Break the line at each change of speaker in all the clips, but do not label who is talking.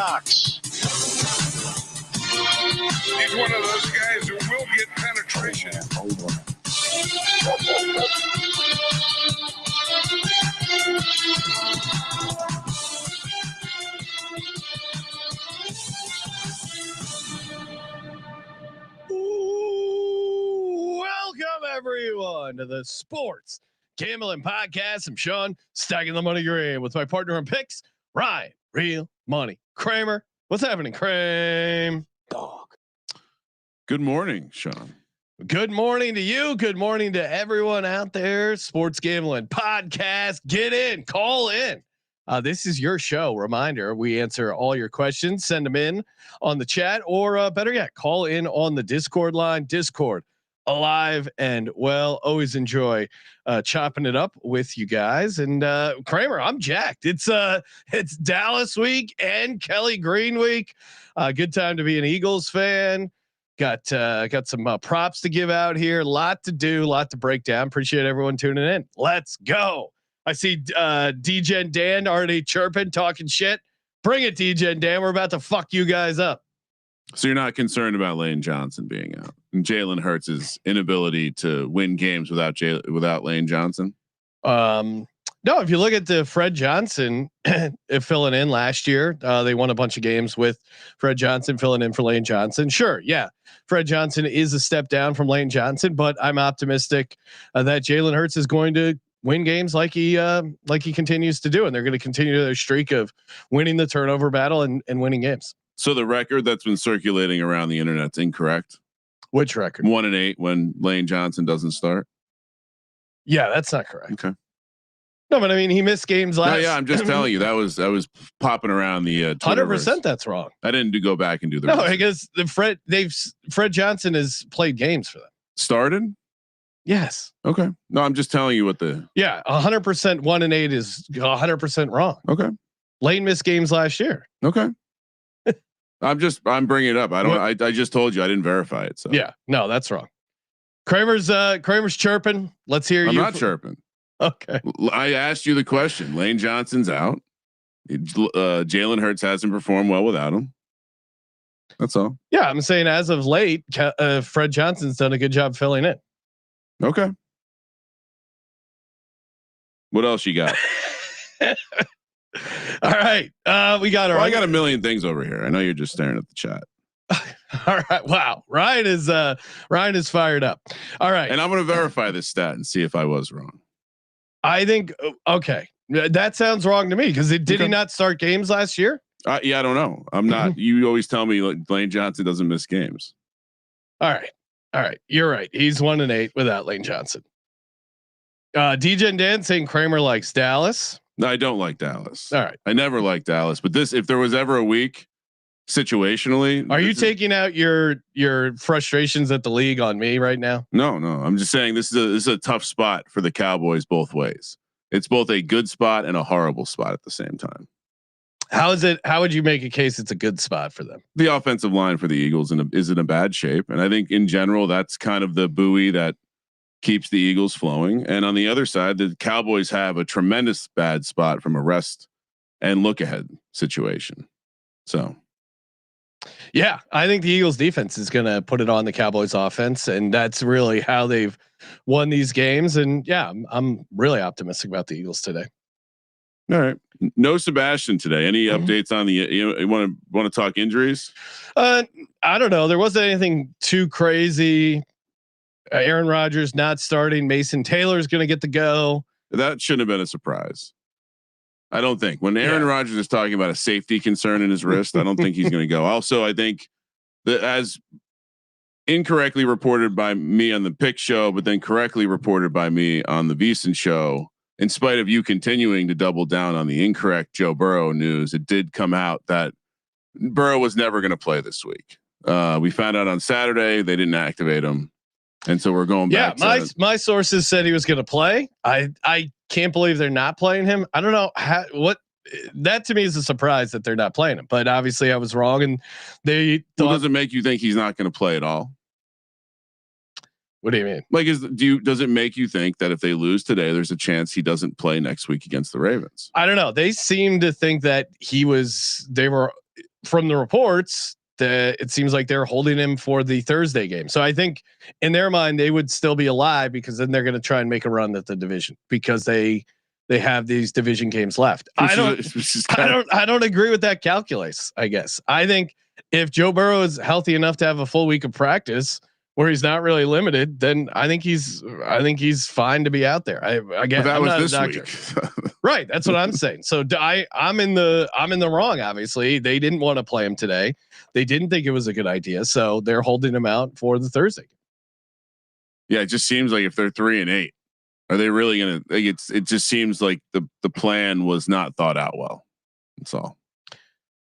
Cox.
He's one of those guys who will get penetration.
Welcome everyone to the Sports Gambling Podcast. I'm Sean, stacking the money green with my partner in picks, Ryan, Real Money Kramer. What's happening, Kramer?
Dog. Good morning, Sean.
Good morning to you. Good morning to everyone out there. Sports Gambling Podcast. Get in, call in. This is your show. Reminder: we answer all your questions. Send them in on the chat, or better yet, call in on the Discord line. Discord alive and well. Always enjoy chopping it up with you guys. And Kramer, I'm jacked. It's Dallas week and Kelly Green week. Good time to be an Eagles fan. Got some props to give out here. Lot to do, lot to break down. Appreciate everyone tuning in. Let's go. I see DJ and Dan already chirping, talking shit. Bring it, DJ and Dan. We're about to fuck you guys up.
So you're not concerned about Lane Johnson being out and Jalen Hurts' inability to win games without Lane Johnson?
No, if you look at the Fred Johnson filling in last year, they won a bunch of games with Fred Johnson filling in for Lane Johnson. Sure. Yeah. Fred Johnson is a step down from Lane Johnson, but I'm optimistic that Jalen Hurts is going to win games like he continues to do. And they're going to continue their streak of winning the turnover battle and winning games.
So the record that's been circulating around the internet's incorrect.
Which record?
1-8 when Lane Johnson doesn't start.
Yeah, that's not correct.
Okay.
No, but I mean, he missed games last.
No, yeah, I'm just telling you that was popping around the
100%. That's wrong.
I didn't go back and do the.
No, because Fred Johnson has played games for them.
Started.
Yes.
Okay. No, I'm just telling you what
100% 1-8 is 100% wrong.
Okay.
Lane missed games last year.
Okay. I'm bringing it up. I just told you I didn't verify it. So
yeah, no, that's wrong. Kramer's chirping. Let's hear you.
I'm not chirping.
Okay.
I asked you the question. Lane Johnson's out. Jalen Hurts hasn't performed well without him. That's all.
Yeah, I'm saying as of late, Fred Johnson's done a good job filling in.
Okay. What else you got?
All right. We got
I got a million things over here. I know you're just staring at the chat.
All right. Wow. Ryan is fired up. All right.
And I'm going to verify this stat and see if I was wrong.
I think, okay. That sounds wrong to me because did he not start games last year?
Yeah, I don't know. I'm not. You always tell me Lane Johnson doesn't miss games.
All right. You're right. He's 1-8 without Lane Johnson. DJ and Dan saying Kramer likes Dallas.
No, I don't like Dallas.
All right.
I never liked Dallas, but if there was ever a week situationally,
are you taking out your frustrations at the league on me right now?
No. I'm just saying this is a tough spot for the Cowboys both ways. It's both a good spot and a horrible spot at the same time.
How is it? How would you make a case it's a good spot for them?
The offensive line for the Eagles is in a bad shape, and I think in general that's kind of the buoy that keeps the Eagles flowing. And on the other side, the Cowboys have a tremendous bad spot from a rest and look ahead situation. So.
Yeah, I think the Eagles defense is going to put it on the Cowboys offense, and that's really how they've won these games. And yeah, I'm really optimistic about the Eagles today.
All right. No Sebastian today. Any updates on the, you want to talk injuries?
I don't know. There wasn't anything too crazy. Aaron Rodgers not starting. Mason Taylor's going to get the go.
That shouldn't have been a surprise. I don't think when Aaron Rodgers is talking about a safety concern in his wrist, I don't think he's going to go. Also, I think that as incorrectly reported by me on the pick show, but then correctly reported by me on the VSiN show, in spite of you continuing to double down on the incorrect Joe Burrow news, it did come out that Burrow was never going to play this week. We found out on Saturday they didn't activate him. And so we're going back.
Yeah, my sources said he was going to play. I can't believe they're not playing him. I don't know what that to me is a surprise that they're not playing him. But obviously I was wrong, and they
does it make you think he's not going to play at all?
What do you mean?
Like, does it make you think that if they lose today, there's a chance he doesn't play next week against the Ravens?
I don't know. They seem to think that they were from the reports, it seems like they're holding him for the Thursday game. So I think in their mind they would still be alive because then they're going to try and make a run at the division because they have these division games left. I don't agree with that calculus. I guess I think if Joe Burrow is healthy enough to have a full week of practice where he's not really limited, then I think he's fine to be out there. I guess I'm not a doctor. Right. That's what I'm saying. So I'm in the wrong. Obviously they didn't want to play him today. They didn't think it was a good idea. So they're holding him out for the Thursday.
Yeah. It just seems like if they're 3-8, are they really going to, it just seems like the plan was not thought out well. That's all.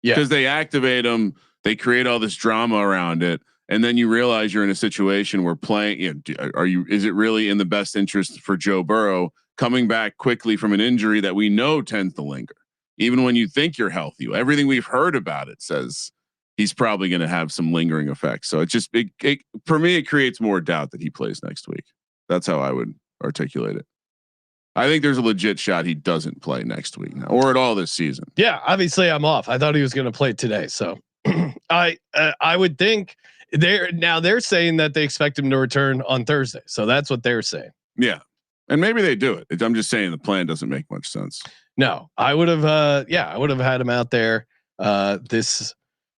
Yeah. Cause they activate them. They create all this drama around it. And then you realize you're in a situation where is it really in the best interest for Joe Burrow coming back quickly from an injury that we know tends to linger? Even when you think you're healthy, everything we've heard about it says he's probably going to have some lingering effects. So for me, it creates more doubt that he plays next week. That's how I would articulate it. I think there's a legit shot he doesn't play next week now, or at all this season. Yeah,
obviously I'm off. I thought he was going to play today. So I would think they're saying that they expect him to return on Thursday. So that's what they're saying.
Yeah. And maybe they do it. I'm just saying the plan doesn't make much sense.
No, I would have, I would have had him out there. This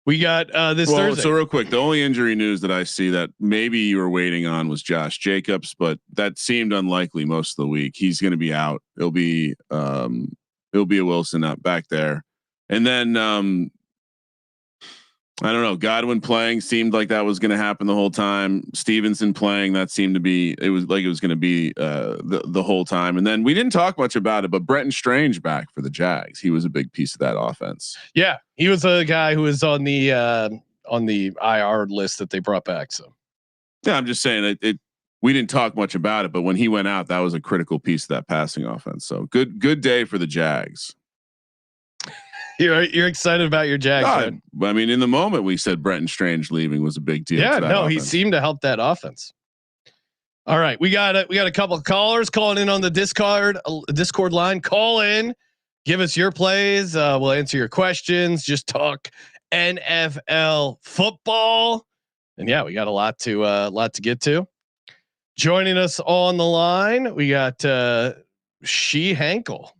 Thursday.
So real quick, the only injury news that I see that maybe you were waiting on was Josh Jacobs, but that seemed unlikely most of the week. He's going to be out. It'll be a Wilson out back there. And then, I don't know. Godwin playing seemed like that was going to happen the whole time. Stevenson playing, that seemed to be. It was going to be the whole time. And then we didn't talk much about it, but Brenton Strange back for the Jags. He was a big piece of that offense.
Yeah, he was a guy who was on the IR list that they brought back. So
yeah, I'm just saying it. We didn't talk much about it, but when he went out, that was a critical piece of that passing offense. So good day for the Jags.
You're excited about your Jags.
I mean, in the moment we said Brenton Strange leaving was a big deal.
Yeah, no, he seemed to help that offense. All right, we got a couple of callers calling in on the Discord line. Call in, give us your plays. We'll answer your questions. Just talk NFL football, and yeah, we got a lot to get to. Joining us on the line, we got Shea Hankel.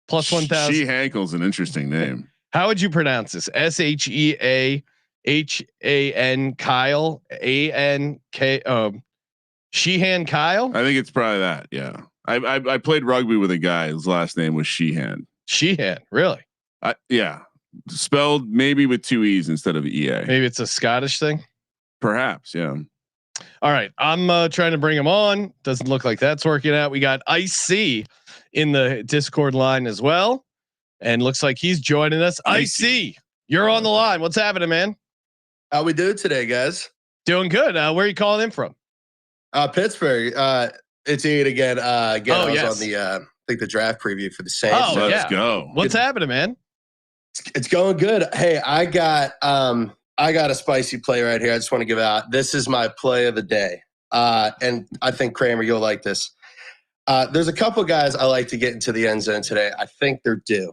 Plus 1,000.
Shea Hankel's an interesting name.
How would you pronounce this? SHEAHAN Kyle ANK. Sheehan Kyle.
I think it's probably that. Yeah, I played rugby with a guy. His last name was Sheehan.
Sheehan, really?
Yeah, spelled maybe with 2 E's instead of EA.
Maybe it's a Scottish thing.
Perhaps. Yeah.
All right, I'm trying to bring him on. Doesn't look like that's working out. We got Ice C in the Discord line as well, and looks like he's joining us. Ice C, you're on the line. What's happening, man?
How we doing today, guys?
Doing good. Where are you calling in from?
Pittsburgh. It's Ian again. I was
yes.
on the I think the draft preview for the Saints.
Oh,
let's go.
What's happening, man?
It's going good. Hey, I got a spicy play right here. I just want to give out. This is my play of the day. And I think Kramer, you'll like this. There's a couple guys I like to get into the end zone today. I think they're due.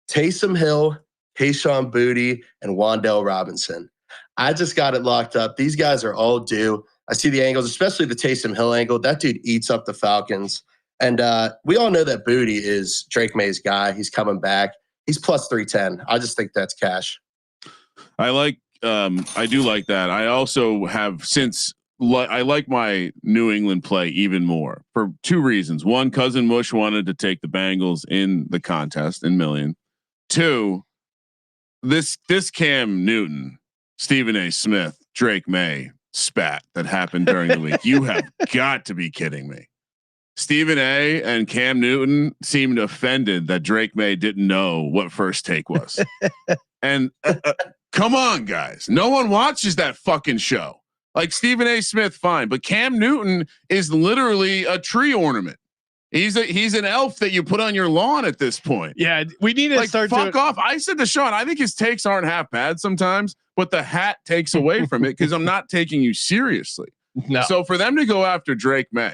Taysom Hill, Kayshon Boutte, and Wan'Dale Robinson. I just got it locked up. These guys are all due. I see the angles, especially the Taysom Hill angle. That dude eats up the Falcons. And we all know that Boutte is Drake May's guy. He's coming back. He's plus 310. I just think that's cash.
I do like that. I also have I like my New England play even more for 2 reasons. 1, cousin Mush wanted to take the Bengals in the contest in million. 2, this Cam Newton, Stephen A. Smith, Drake May spat that happened during the week. You have got to be kidding me. Stephen A. and Cam Newton seemed offended that Drake May didn't know what First Take was. And come on, guys. No one watches that fucking show. Like Stephen A. Smith, fine, but Cam Newton is literally a tree ornament. He's an elf that you put on your lawn at this point.
Yeah, we need to start.
Fuck off. I said to Sean, I think his takes aren't half bad sometimes, but the hat takes away from it because I'm not taking you seriously.
No.
So for them to go after Drake May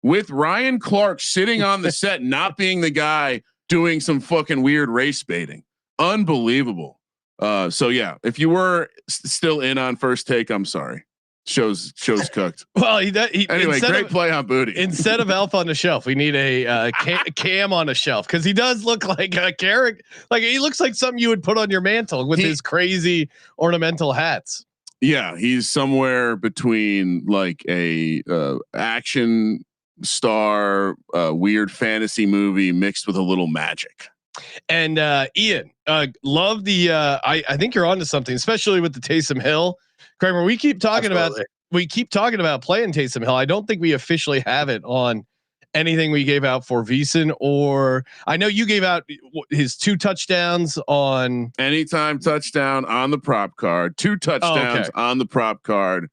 with Ryan Clark sitting on the set, not being the guy doing some fucking weird race baiting. Unbelievable. So yeah, if you were still in on First Take, I'm sorry. Show's cooked.
Well,
anyway, great play on Booty.
Instead of Elf on the Shelf, we need a Cam on a shelf because he does look like a character. Like he looks like something you would put on your mantle with his crazy ornamental hats.
Yeah, he's somewhere between like a action star, weird fantasy movie mixed with a little magic.
And Ian, love the. I think you're onto something, especially with the Taysom Hill. Kramer, we keep talking about playing Taysom Hill. I don't think we officially have it on anything we gave out for VSiN, or I know you gave out his 2 touchdowns on
anytime touchdown on the prop card, 2 touchdowns on the prop card.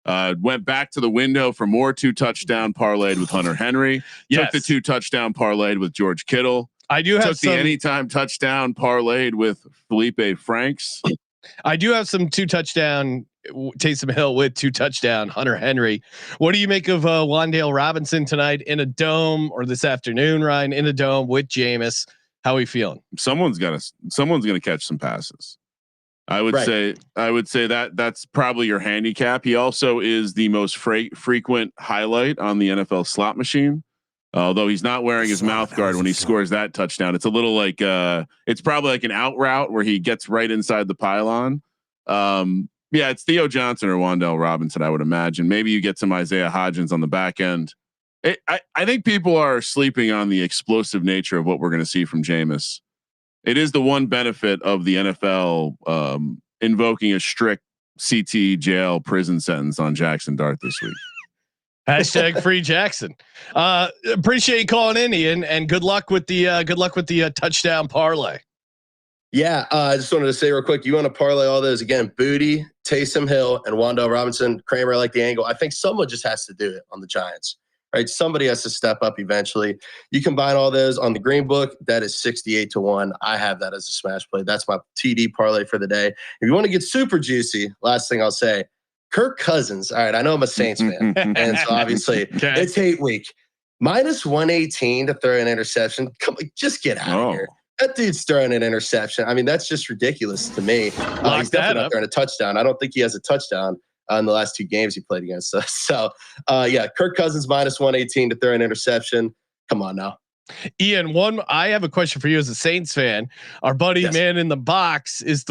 Went back to the window for more 2 touchdown parlayed with Hunter Henry. Took the 2 touchdown parlayed with George Kittle.
I do have
the anytime touchdown parlayed with Felipe Franks.
I do have some 2 touchdown Taysom Hill with 2 touchdown Hunter Henry. What do you make of Wan'Dale Robinson tonight in a dome, or this afternoon, Ryan, in a dome with Jameis? How are we feeling?
Someone's going to catch some passes. I would say that that's probably your handicap. He also is the most frequent highlight on the NFL slot machine. Although he's not wearing his mouth guard when he scores that touchdown. It's a little like it's probably like an out route where he gets right inside the pylon. Yeah, it's Theo Johnson or Wan'Dale Robinson, I would imagine. Maybe you get some Isaiah Hodgins on the back end. I think people are sleeping on the explosive nature of what we're going to see from Jameis. It is the one benefit of the NFL invoking a strict CT jail prison sentence on Jackson Dart this week.
Hashtag free Jackson. Appreciate you calling in, Ian, and good luck with the touchdown parlay.
Yeah, I just wanted to say real quick, you want to parlay all those again: Booty, Taysom Hill, and Wan'Dale Robinson. Kramer, I like the angle. I think someone just has to do it on the Giants, right? Somebody has to step up eventually. You combine all those on the Green Book, that is 68-1. I have that as a smash play. That's my TD parlay for the day. If you want to get super juicy, last thing I'll say, Kirk Cousins. All right, I know I'm a Saints fan, and so obviously it's hate week. -118 to throw an interception. Come on, just get out of here. That dude's throwing an interception. I mean, that's just ridiculous to me. He's definitely not throwing a touchdown. I don't think he has a touchdown in the last 2 games he played against us. So, yeah, Kirk Cousins -118 to throw an interception. Come on now.
Ian, I have a question for you as a Saints fan. Our buddy Man in the Box is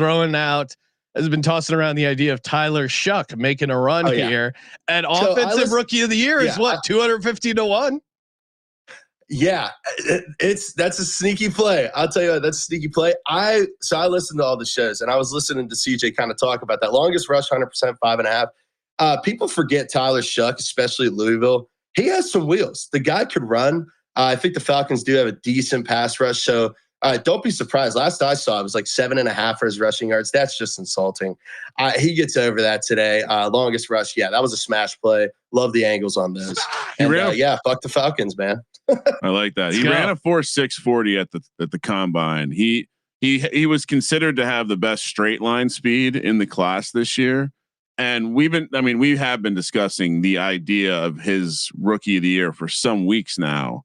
has been tossing around the idea of Tyler Shuck making a run here. And offensive rookie of the year is what, 250-1?
Yeah, that's a sneaky play. I'll tell you what, that's a sneaky play. I listened to all the shows, and I was listening to CJ kind of talk about that longest rush, 100%, 5.5. People forget Tyler Shuck, especially at Louisville. He has some wheels. The guy could run. I think the Falcons do have a decent pass rush, so don't be surprised. Last I saw, it was like 7.5 for his rushing yards. That's just insulting. He gets over that today. Longest rush, yeah, that was a smash play. Love the angles on those. And, fuck the Falcons, man.
I like that. He ran a 4.640 at the combine. He was considered to have the best straight line speed in the class this year. And we have been discussing the idea of his rookie of the year for some weeks now,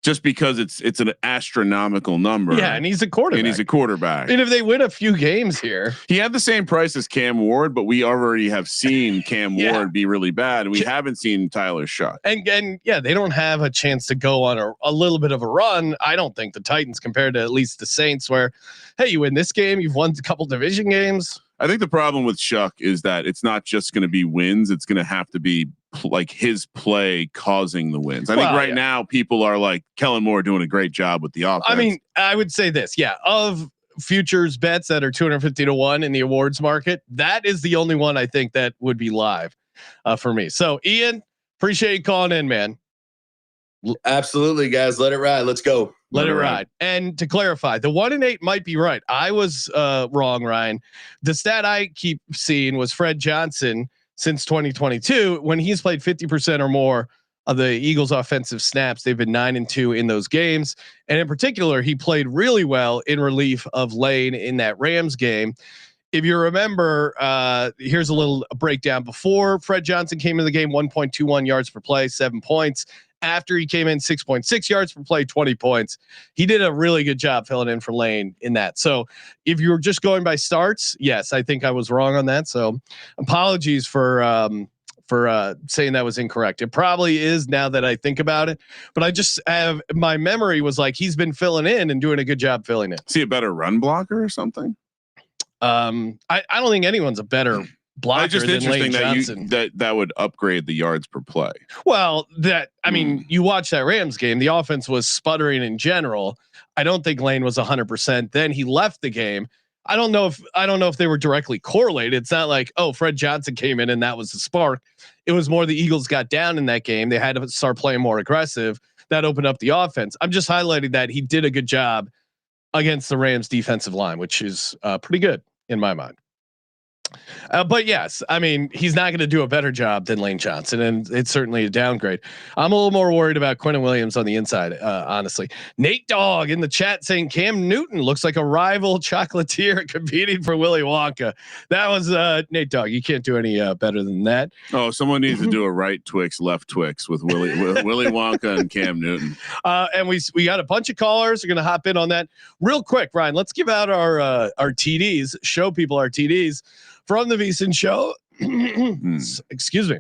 just because it's an astronomical number.
Yeah, and he's a quarterback. And if they win a few games here,
he had the same price as Cam Ward, but we already have seen Cam Ward be really bad, and we haven't seen Tyler Shuck.
And they don't have a chance to go on a little bit of a run. I don't think the Titans, compared to at least the Saints, where hey, you win this game, you've won a couple division games.
I think the problem with Shuck is that it's not just going to be wins; it's going to have to be like his play causing the wins. I think right now people are like Kellen Moore doing a great job with the offense.
I mean, I would say this, of futures bets that are 250-1 in the awards market, that is the only one I think that would be live for me. So Ian, appreciate you calling in, man.
Absolutely, guys. Let it ride. Let's go.
Let it ride. And to clarify, the 1-8 might be right. I was wrong, Ryan. The stat I keep seeing was Fred Johnson since 2022, when he's played 50% or more of the Eagles offensive snaps. They've been 9-2 in those games. And in particular, he played really well in relief of Lane in that Rams game. If you remember, here's a little breakdown. Before Fred Johnson came into the game, 1.21 yards per play, 7 points. after he came in 6.6 yards per play, 20 points. He did a really good job filling in for Lane in that. So if you're just going by starts, yes, I think I was wrong on that. So apologies for saying that was incorrect. It probably is now that I think about it, but I just have my memory was like, he's been filling in and doing a good job filling in.
Is he a better run blocker or something?
I don't think anyone's a better blocker
just
than
interesting
Lane Johnson.
that would upgrade the yards per play.
Well, I mean, you watch that Rams game, the offense was sputtering in general. I don't think Lane was 100%. Then he left the game. I don't know if they were directly correlated. It's not like, oh, Fred Johnson came in and that was the spark. It was more the Eagles got down in that game. They had to start playing more aggressive. That opened up the offense. I'm just highlighting that he did a good job against the Rams defensive line, which is pretty good in my mind. But yes, I mean, he's not going to do a better job than Lane Johnson, and it's certainly a downgrade. I'm a little more worried about Quinnen Williams on the inside, honestly. Nate Dogg in the chat saying Cam Newton looks like a rival chocolatier competing for Willy Wonka. That was Nate Dogg. You can't do any better than that.
Oh, someone needs to do a right Twix, left Twix with Willy Wonka and Cam Newton.
And we got a bunch of callers. We're going to hop in on that real quick. Ryan, let's give out our TDs. Show people our TDs. From the VSiN show, excuse me.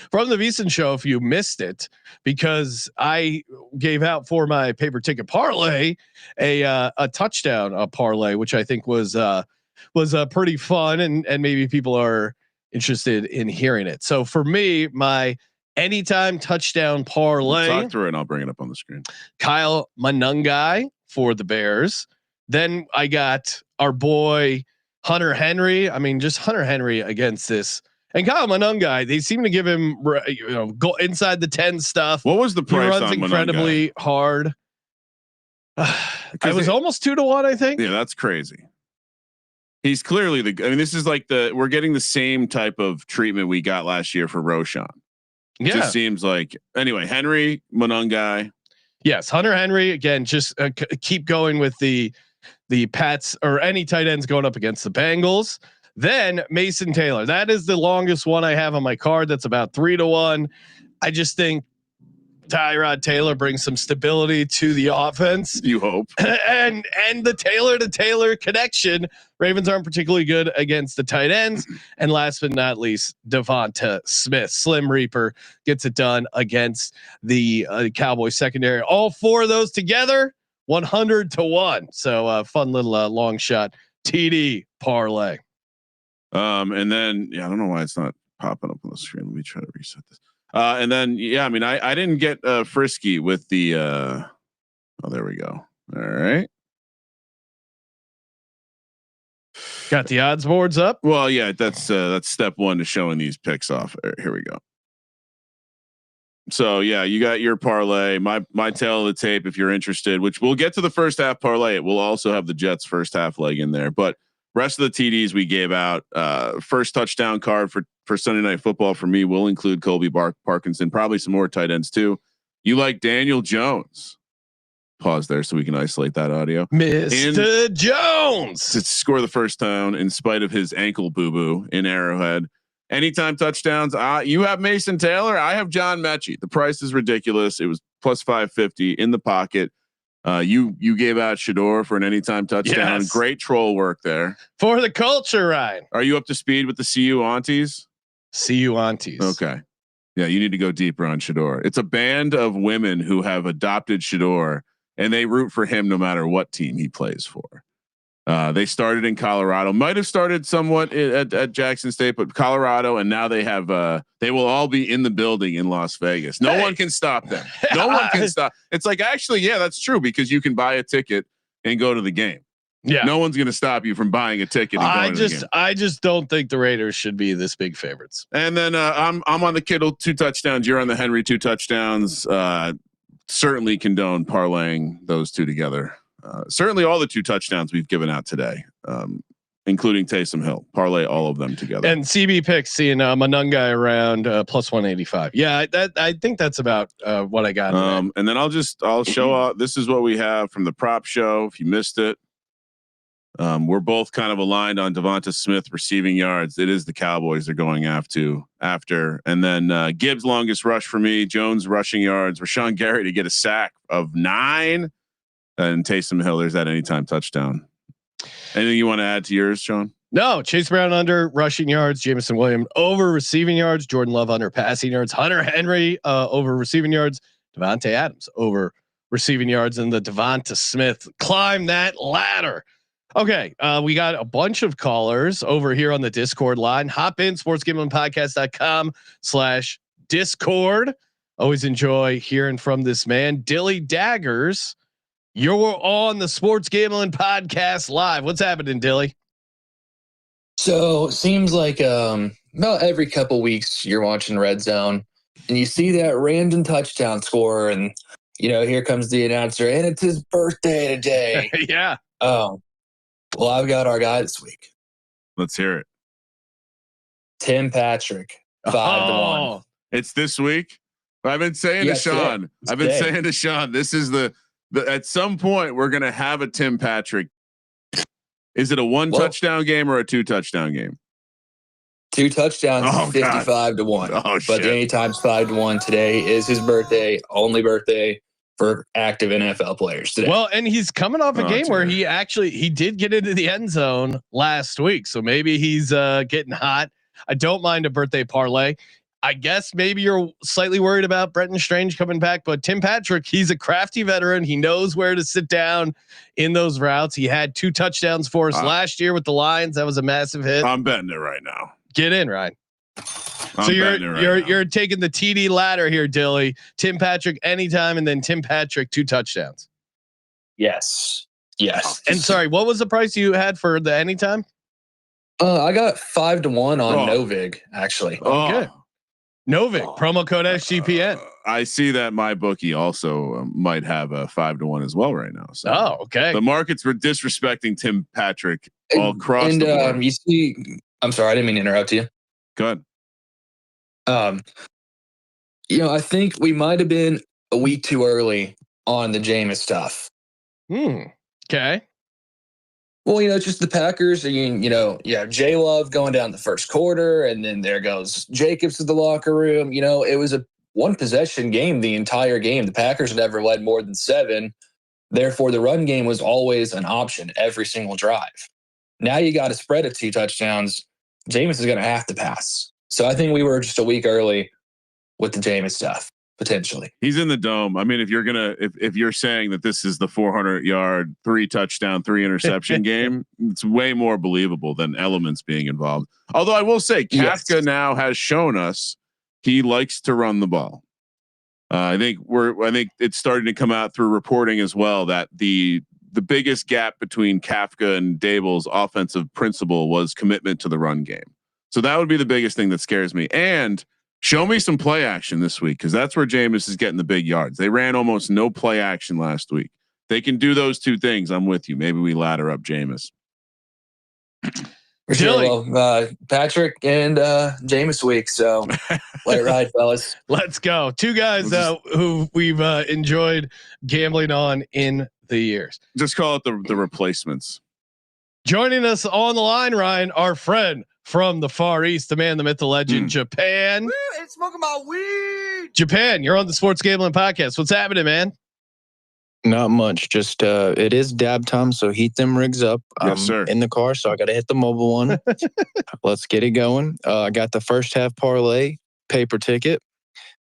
From the VSiN show, if you missed it, because I gave out for my paper ticket parlay a touchdown parlay, which I think was pretty fun, and maybe people are interested in hearing it. So for me, my anytime touchdown parlay.
Talk through it and I'll bring it up on the screen.
Kyle Monangai for the Bears. Then I got our boy Hunter Henry. I mean, just Hunter Henry against this. And Kyle Monangai, they seem to give him, go inside the 10 stuff.
What was the price? He runs on
incredibly
Monangai?
Hard. I was almost 2-1, I think.
Yeah, that's crazy. He's clearly this is like we're getting the same type of treatment we got last year for Roshan. It just seems like, anyway, Henry, Monangai.
Yes. Hunter Henry again, just keep going with the Pats or any tight ends going up against the Bengals. Then Mason Taylor. That is the longest one I have on my card. That's about 3-1. I just think Tyrod Taylor brings some stability to the offense.
You hope.
And the Taylor to Taylor connection. Ravens aren't particularly good against the tight ends. And last but not least, Devonta Smith, Slim Reaper, gets it done against the Cowboys secondary. All four of those together, 100-1. So fun little long shot TD parlay.
And then I don't know why it's not popping up on the screen. Let me try to reset this. And then I mean I didn't get frisky with the oh, there we go. All right.
Got the odds boards up.
Well, yeah, that's step one to showing these picks off. Here we go. So yeah, you got your parlay, my tail of the tape. If you're interested, which we'll get to the first half parlay, it will also have the Jets first half leg in there. But rest of the TDs we gave out, first touchdown card for Sunday Night Football for me will include Colby Parkinson, probably some more tight ends too. You like Daniel Jones? Pause there so we can isolate that audio.
Mr. Jones
to score the first down in spite of his ankle boo-boo in Arrowhead. Anytime touchdowns. You have Mason Taylor. I have John Mechie. The price is ridiculous. It was plus 550 in the pocket. You gave out Shador for an anytime touchdown. Yes. Great troll work there
for the culture, Ryan.
Are you up to speed with the CU aunties?
CU aunties.
Okay. Yeah. You need to go deeper on Shador. It's a band of women who have adopted Shador and they root for him no matter what team he plays for. They started in Colorado, might have started somewhat at Jackson State, but Colorado, and now they have. They will all be in the building in Las Vegas. No one can stop them. No one can stop. It's like actually, yeah, that's true because you can buy a ticket and go to the game.
Yeah,
no one's going to stop you from buying a ticket. And going to the game.
I just don't think the Raiders should be this big favorites.
And then I'm on the Kittle 2 touchdowns. You're on the Henry 2 touchdowns. Certainly condone parlaying those two together. Certainly all the 2 touchdowns we've given out today, including Taysom Hill, parlay all of them together.
And CB picks seeing Monangai around plus 185. Yeah, I think that's about what I got.
And then I'll show this is what we have from the prop show. If you missed it, We're both kind of aligned on Devonta Smith receiving yards. It is the Cowboys they're going after. And then Gibbs longest rush for me, Jones rushing yards, Rashawn Gary to get a sack of 9, and Taysom Hill, there's that anytime touchdown. Anything you want to add to yours, Sean?
No, Chase Brown under rushing yards, Jameson Williams over receiving yards, Jordan Love under passing yards, Hunter Henry over receiving yards, Devontae Adams over receiving yards, and the Devonta Smith climb that ladder. Okay, we got a bunch of callers over here on the Discord line. Hop in sportsgamblingpodcast.com/Discord. Always enjoy hearing from this man, Dilly Daggers. You're on the Sports Gambling Podcast live. What's happening, Dilly?
So seems like about every couple weeks you're watching Red Zone and you see that random touchdown score, and here comes the announcer, and it's his birthday today.
Yeah.
Oh, well, I've got our guy this week.
Let's hear it.
Tim Patrick, 5-1.
It's this week. I've been saying to Sean. This is the at some point we're gonna have a Tim Patrick. Is it a 1 touchdown game or a 2 touchdown game?
2 touchdowns, 55-1.
Oh,
but the anytime's 5-1. Today is his birthday, only birthday for active NFL players today.
Well, and he's coming off a game where he did get into the end zone last week, so maybe he's getting hot. I don't mind a birthday parlay. I guess maybe you're slightly worried about Brenton Strange coming back, but Tim Patrick, he's a crafty veteran. He knows where to sit down in those routes. He had 2 touchdowns for us last year with the Lions. That was a massive hit.
I'm betting it right now.
Get in, Ryan. So you're taking the TD ladder here, Dilly. Tim Patrick anytime, and then Tim Patrick 2 touchdowns.
Yes.
And sorry, what was the price you had for the anytime?
I got 5-1 on Novig, actually.
Okay. Novik, promo code SGPN.
I see that my bookie also might have a 5-1 as well right now. So
okay.
The markets were disrespecting Tim Patrick all across the board.
You see, I'm sorry, I didn't mean to interrupt you.
Go ahead.
I think we might have been a week too early on the Jameis stuff.
Okay.
Well, it's just the Packers. J Love going down the first quarter, and then there goes Jacobs to the locker room. It was a 1 possession game the entire game. The Packers never led more than 7. Therefore, the run game was always an option every single drive. Now you got to spread it 2 touchdowns. Jameis is going to have to pass. So I think we were just a week early with the Jameis stuff. Potentially,
he's in the dome. I mean, if you're saying that this is the 400-yard, 3 touchdown, 3 interception game, it's way more believable than elements being involved. Although I will say, Kafka now has shown us he likes to run the ball. I think it's starting to come out through reporting as well that the biggest gap between Kafka and Dable's offensive principle was commitment to the run game. So that would be the biggest thing that scares me. And show me some play action this week, because that's where Jameis is getting the big yards. They ran almost no play action last week. They can do those 2 things. I'm with you. Maybe we ladder up Jameis.
For sure. Well, Patrick and Jameis week. So let it ride, fellas.
Let's go. 2 guys who we've enjoyed gambling on in the years.
Just call it the replacements.
Joining us on the line, Ryan, our friend from the Far East, the man, the myth, the legend, Japan.
It's smoking my weed.
Japan, you're on the Sports Gambling Podcast. What's happening, man?
Not much. Just it is dab time, so heat them rigs up.
Yes, sir.
In the car, so I got to hit the mobile one. Let's get it going. I got the first half parlay, paper ticket.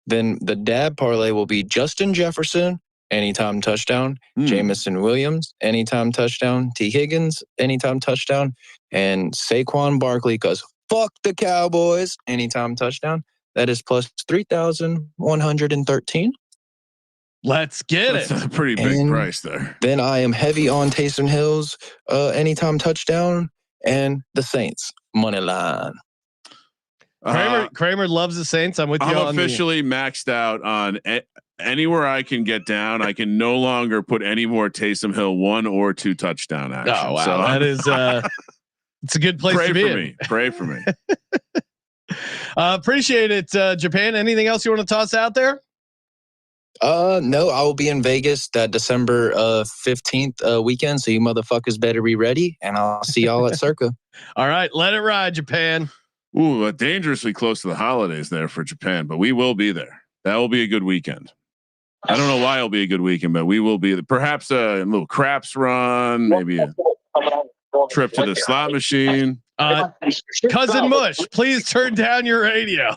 Then the dab parlay will be Justin Jefferson, anytime touchdown. Jameson Williams, anytime touchdown. T. Higgins, anytime touchdown. And Saquon Barkley, because fuck the Cowboys, anytime touchdown. That is plus 3,113.
Let's get
That's
it.
a pretty big price there.
Then I am heavy on Taysom Hill's anytime touchdown and the Saints money line.
Kramer loves the Saints. I'm with you.
I'm officially maxed out on anywhere I can get down. I can no longer put any more Taysom Hill 1 or 2 touchdown action.
Oh wow, so that is it's a good place to be in.
Pray for me.
Appreciate it, Japan. Anything else you want to toss out there?
No, I will be in Vegas that December 15th weekend. So you motherfuckers better be ready, and I'll see y'all at Circa.
All right, let it ride, Japan.
Ooh, dangerously close to the holidays there for Japan, but we will be there. That will be a good weekend. I don't know why it'll be a good weekend, but we will be. Perhaps a little craps run, maybe a trip to the slot machine.
Cousin Mush, please turn down your radio.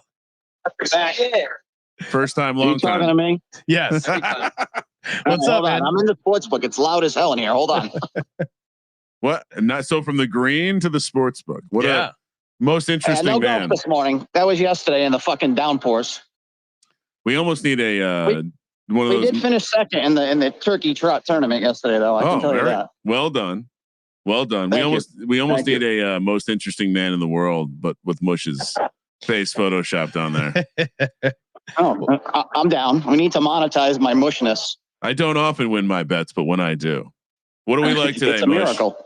First time, long time.
Talking to me?
Yes. What's up, man?
I'm in the sportsbook. It's loud as hell in here. Hold on.
What? Not so from the green to the sportsbook. What a most interesting
no
man.
golf this morning. That was yesterday in the fucking downpours.
We almost need a one of
we
those.
did finish second in the turkey trot tournament yesterday, though. I can tell you that.
Well done. Well done. We almost need a most interesting man in the world, but with Mush's face photoshopped on there.
I'm down. We need to monetize my mushness.
I don't often win my bets, but when I do, what do we like today?
It's a miracle.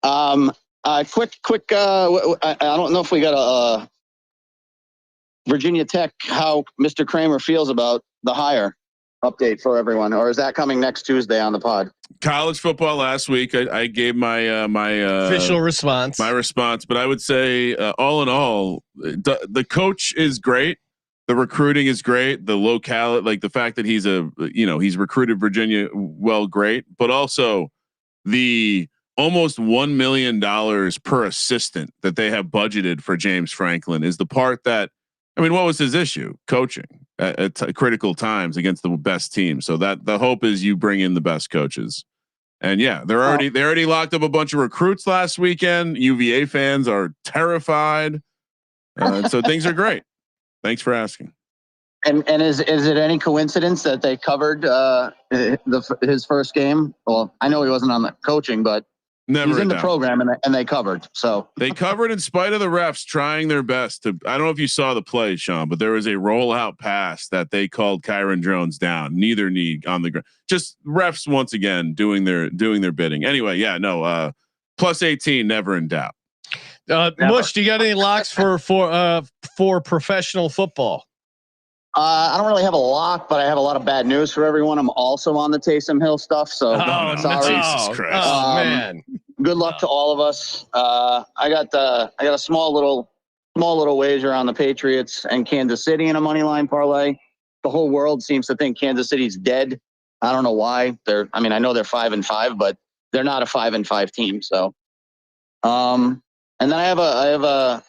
Quick. I don't know if we got a Virginia Tech, how Mr. Kramer feels about the hire update for everyone, or is that coming next Tuesday on the pod?
College football last week. I gave my
official response.
My response, but I would say all in all, the coach is great. The recruiting is great. The locality, like the fact that he's recruited Virginia well, great, but also the almost $1 million per assistant that they have budgeted for James Franklin is the part that, I mean, what was his issue? Coaching at critical times against the best team. So that the hope is you bring in the best coaches. And yeah, they already locked up a bunch of recruits last weekend. UVA fans are terrified. So things are great. Thanks for asking.
And is it any coincidence that they covered his first game? Well, I know he wasn't on the coaching, but he's in the program, and they covered. So
they covered in spite of the refs trying their best to. I don't know if you saw the play, Sean, but there was a rollout pass that they called Kyron Jones down, neither knee on the ground. Just refs once again doing their bidding. Anyway, yeah, no. Plus 18, never in doubt.
Mush, do you got any locks for professional football?
I don't really have a lock, but I have a lot of bad news for everyone. I'm also on the Taysom Hill stuff, so sorry.
Jesus Christ.
Oh man.
Good luck to all of us. I got a small little wager on the Patriots and Kansas City in a money line parlay. The whole world seems to think Kansas City's dead. I don't know why. I know they're 5-5, but they're not a 5-5 team. So, and then I have a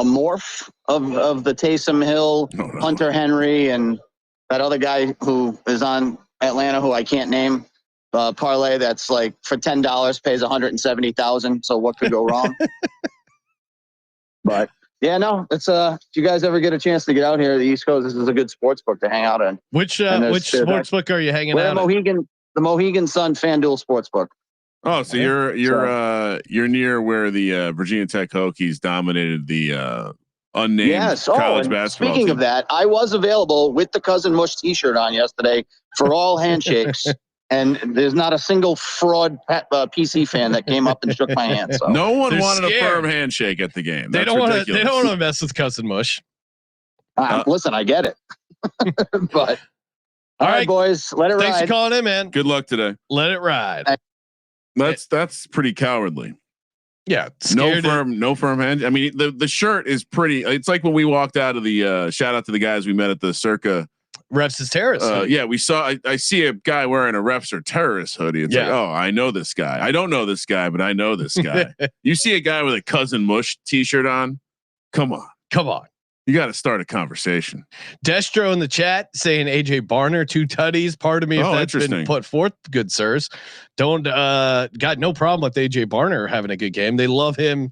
morph of the Taysom Hill, Hunter Henry, and that other guy who is on Atlanta who I can't name. Parlay that's like for $10 pays 170,000. So what could go wrong? But yeah, no, it's if you guys ever get a chance to get out here to the East Coast, this is a good sports book to hang out in.
Which sports book are you hanging out?
The Mohegan Sun FanDuel Sportsbook.
Oh, so you're near where the Virginia Tech Hokies dominated the unnamed college basketball
Speaking
team.
of that, I was available with the Cousin Mush T-shirt on yesterday for all handshakes, and there's not a single fraud PC fan that came up and shook my hand. So.
No one
They're
wanted
scared.
a firm handshake at the game.
They
That's
don't want to.
ridiculous.
They don't want to mess with Cousin Mush.
Listen, I get it, but all right, boys, let it ride.
Thanks for calling in, man.
Good luck today.
Let it ride.
That's pretty cowardly.
Yeah,
no firm hand. I mean, the shirt is pretty. It's like when we walked out of the shout out to the guys we met at the Circa.
Refs is terrorist.
Yeah, we saw. I see a guy wearing a refs or terrorist hoodie. It's like, oh, I know this guy. I don't know this guy, but I know this guy. You see a guy with a Cousin Mush T-shirt on? Come on. You got to start a conversation.
Destro in the chat saying AJ Barner 2 tutties. Pardon me if that's been put forth, good sirs. Don't got no problem with AJ Barner having a good game. They love him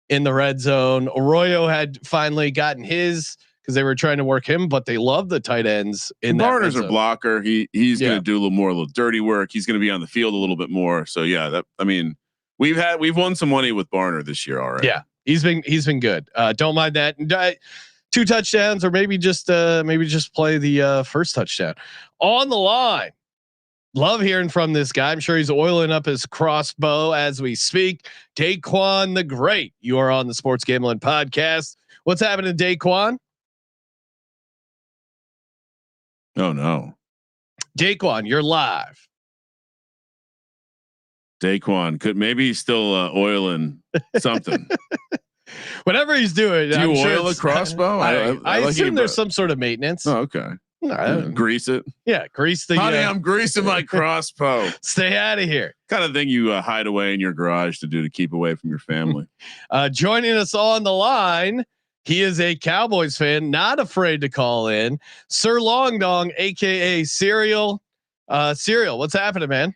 in the red zone. Arroyo had finally gotten his because they were trying to work him, but they love the tight ends in
Barner's a blocker. He's going to do a little dirty work. He's going to be on the field a little bit more. So yeah, we've won some money with Barner this year already.
Yeah, he's been good. Don't mind that. 2 touchdowns, or maybe just play the first touchdown on the line. Love hearing from this guy. I'm sure he's oiling up his crossbow as we speak. Daquan the Great. You are on the Sports Gambling Podcast. What's happening, Daquan?
Oh no.
Daquan, you're live.
Daquan maybe he's still oiling something.
Whatever he's doing.
Do you
I'm
oil
sure
a crossbow?
I
like
assume there's some sort of maintenance.
Oh, okay. Grease it.
Yeah, grease the.
Honey, I'm greasing my crossbow.
Stay out of here.
Kind of thing you hide away in your garage to do to keep away from your family.
Joining us on the line, he is a Cowboys fan, not afraid to call in. Sir Long Dong, aka Cereal. Cereal, what's happening, man?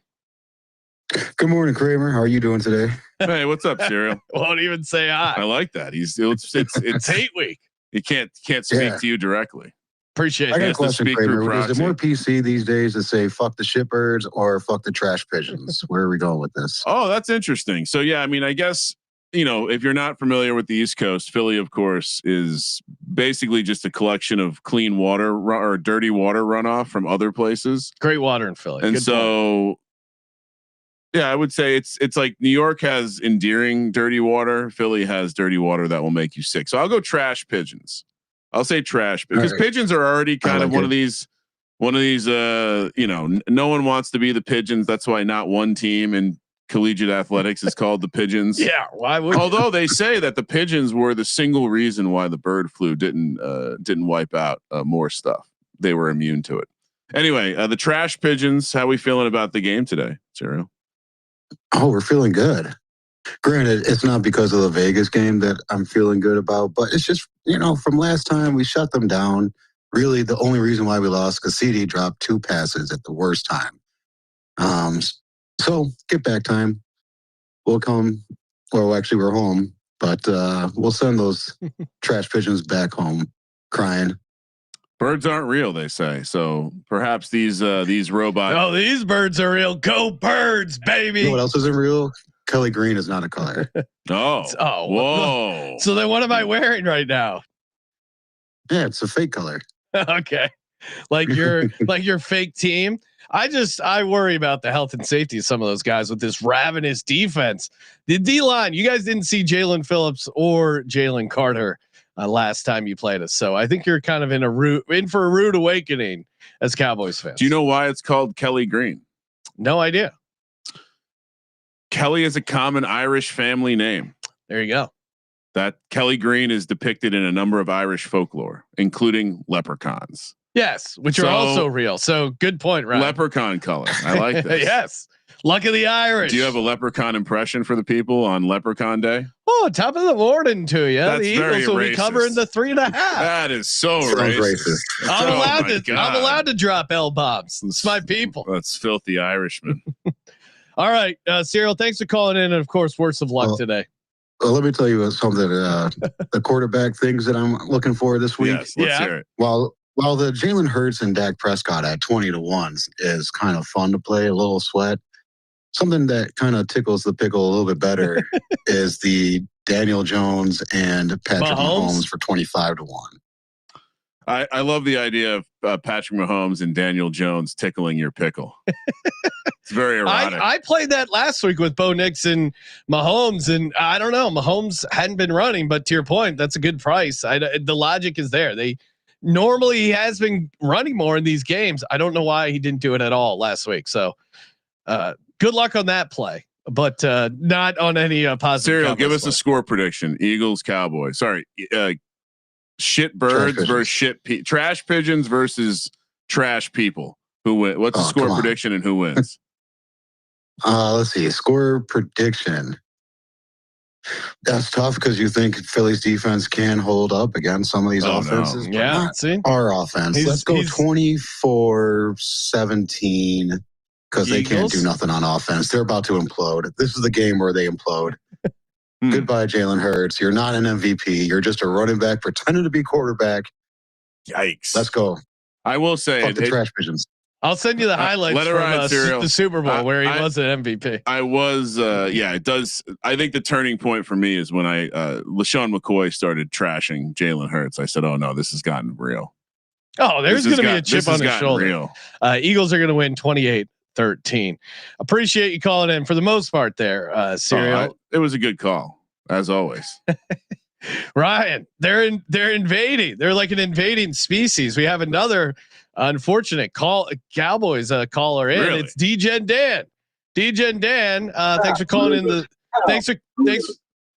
Good morning, Kramer. How are you doing today?
Hey, what's up, Cereal?
Won't even say hi.
I like that. It's
hate week.
He can't speak to you directly.
Appreciate
I got
that.
a question, Kramer. Is it
proxy.
more PC these days to say fuck the shitbirds or fuck the trash pigeons? Where are we going with this?
Oh, that's interesting. So yeah, I mean, I guess, if you're not familiar with the East Coast, Philly, of course, is basically just a collection of clean water or dirty water runoff from other places.
Great water in Philly.
And
Good
so,
point.
yeah, I would say it's like New York has endearing dirty water. Philly has dirty water that will make you sick. So I'll go trash pigeons. I'll say trash because pigeons are already kind of one of these, no one wants to be the pigeons. That's why not one team in collegiate athletics is called the Pigeons.
Yeah. Why would?
Although they say that the pigeons were the single reason why the bird flu didn't wipe out more stuff. They were immune to it. Anyway, the trash pigeons. How we feeling about the game today, Cyril?
Oh, we're feeling good. Granted, it's not because of the Vegas game that I'm feeling good about, but it's just, from last time we shut them down. Really, the only reason why we lost because CD dropped 2 passes at the worst time. So get back time. We'll come. Well, actually, we're home, but we'll send those trash pigeons back home crying.
Birds aren't real, they say. So perhaps these robots.
Oh, these birds are real. Go birds, baby.
You know what else isn't real? Kelly green is not a color.
Whoa.
So then what am I wearing right now?
Yeah, it's a fake color.
Okay. Like your fake team. I worry about the health and safety of some of those guys with this ravenous defense. The D line, you guys didn't see Jalen Phillips or Jalen Carter last time you played us. So I think you're kind of in for a rude awakening as Cowboys fans.
Do you know why it's called Kelly Green?
No idea.
Kelly is a common Irish family name.
There you go.
That Kelly Green is depicted in a number of Irish folklore, including leprechauns.
Yes, which are also real. So good point, Ryan.
Leprechaun color. I like this.
Yes. Luck of the Irish.
Do you have a leprechaun impression for the people on Leprechaun Day?
Oh, top of the morning to you.
That's
the Eagles will be covering the 3.5.
That is so racist.
I'm allowed to drop L bombs. It's my people.
That's filthy Irishman.
All right, Cyril, thanks for calling in, and of course, worst of luck today.
Well, let me tell you something. The quarterback things that I'm looking for this week.
Yes, let's hear it.
While the Jalen Hurts and Dak Prescott at 20-1 is kind of fun to play, a little sweat. Something that kind of tickles the pickle a little bit better is the Daniel Jones and Patrick Mahomes for 25-1.
I love the idea of Patrick Mahomes and Daniel Jones tickling your pickle. It's very erotic.
I played that last week with Bo Nix and Mahomes, and I don't know. Mahomes hadn't been running, but to your point, that's a good price. The logic is there. Normally he has been running more in these games. I don't know why he didn't do it at all last week. So good luck on that play, but not on any positive.
Cyril, give us a score prediction. Eagles, Cowboys. Sorry. Shit birds versus trash pigeons versus trash people. Who win? What's the score prediction and who wins?
Let's see. Score prediction. That's tough because you think Philly's defense can hold up against some of these offenses.
No. Yeah, see
our offense. Let's go 24-17 because they can't do nothing on offense. They're about to implode. This is the game where they implode. Goodbye, Jalen Hurts. You're not an MVP. You're just a running back pretending to be quarterback.
Yikes.
Let's go.
I will say
fuck the trash pigeons.
I'll send you the highlights from the Super Bowl where he was an MVP.
I was, it does. I think the turning point for me is when LaShawn McCoy started trashing Jalen Hurts. I said, oh no, this has gotten real.
Oh, there's going to be a chip on his shoulder. Real. Eagles are going to win 28-13. Appreciate you calling in for the most part there, Cyril.
It was a good call as always.
Ryan, they're invading. They're like an invading species. We have another Unfortunate Cowboys caller in.
Really?
It's DJ Dan. DJ Dan, thanks for calling in the.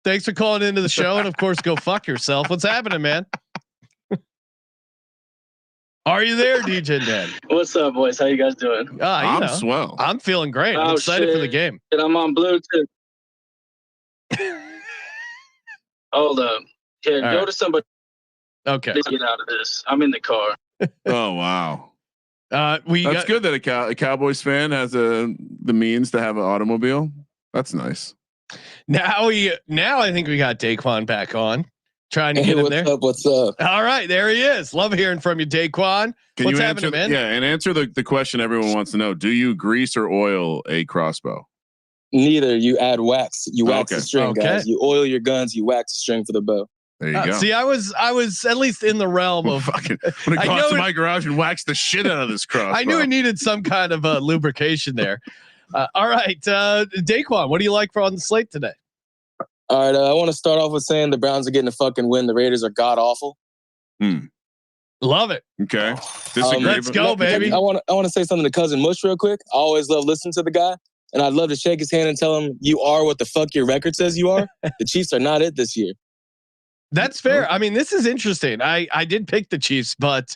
Thanks for calling into the show, and of course, go fuck yourself. What's happening, man? Are you there, DJ Dan?
What's up, boys? How you guys doing?
I'm swell.
I'm feeling great. I'm excited for the game.
I'm on Bluetooth. Hold up. Here, go to somebody.
Okay.
To get out of this. I'm in the car.
Oh wow.
That's
good that a Cowboys fan has the means to have an automobile. That's nice.
Now I think we got Daquan back on. Trying to get him there.
What's up?
All right, there he is. Love hearing from you, Daquan. What's happening, man?
Yeah, and answer the question everyone wants to know. Do you grease or oil a crossbow?
Neither. You add wax. You wax the string, guys. You oil your guns. You wax the string for the bow.
There you go.
See, I was at least in the realm of
fucking. I'm gonna go out to my garage and wax the shit out of this crossbow.
I knew it needed some kind of lubrication there. All right, Daquan, what do you like on the slate today?
All right, I want to start off with saying the Browns are getting a fucking win. The Raiders are god awful.
Love it.
Okay, disagree.
Let's go, baby.
I want to say something to cousin Mush real quick. I always love listening to the guy, and I'd love to shake his hand and tell him you are what the fuck your record says you are. The Chiefs are not it this year.
That's fair. I mean, this is interesting. I did pick the Chiefs, but